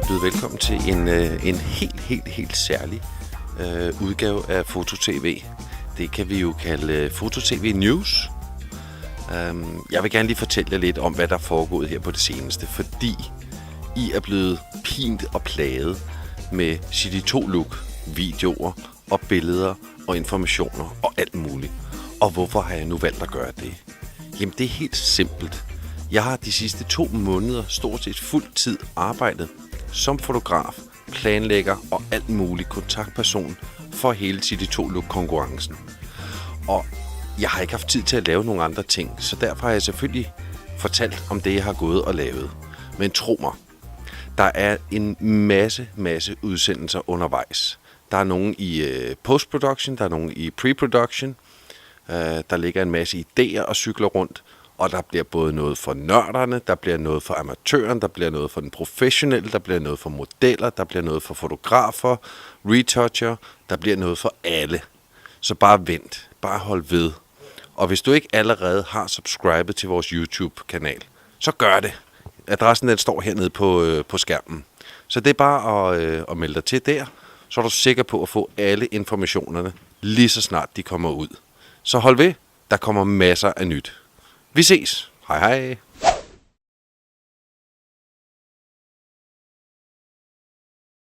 byde velkommen til en helt særlig udgave af Foto-TV. Det kan vi jo kalde Foto-TV News. Jeg vil gerne lige fortælle jer lidt om, hvad der er foregået her på det seneste, fordi I er blevet pint og plaget med City 2-look, videoer og billeder og informationer og alt muligt. Og hvorfor har jeg nu valgt at gøre det? Jamen det er helt simpelt. Jeg har de sidste 2 måneder stort set fuld tid arbejdet som fotograf, planlægger og alt muligt kontaktperson for hele City 2-look-konkurrencen. Og jeg har ikke haft tid til at lave nogle andre ting, så derfor har jeg selvfølgelig fortalt om det, jeg har gået og lavet. Men tro mig, der er en masse udsendelser undervejs. Der er nogle i post-production, der er nogle i pre-production. Der ligger en masse idéer og cykler rundt. Og der bliver både noget for nørderne, der bliver noget for amatøren, der bliver noget for den professionelle, der bliver noget for modeller, der bliver noget for fotografer, retoucher, der bliver noget for alle. Så bare vent, bare hold ved. Og hvis du ikke allerede har subscribet til vores YouTube-kanal, så gør det. Adressen den står hernede på skærmen. Så det er bare at melde dig til der, så er du sikker på at få alle informationerne lige så snart de kommer ud. Så hold ved, der kommer masser af nyt. Vi ses. Hej hej.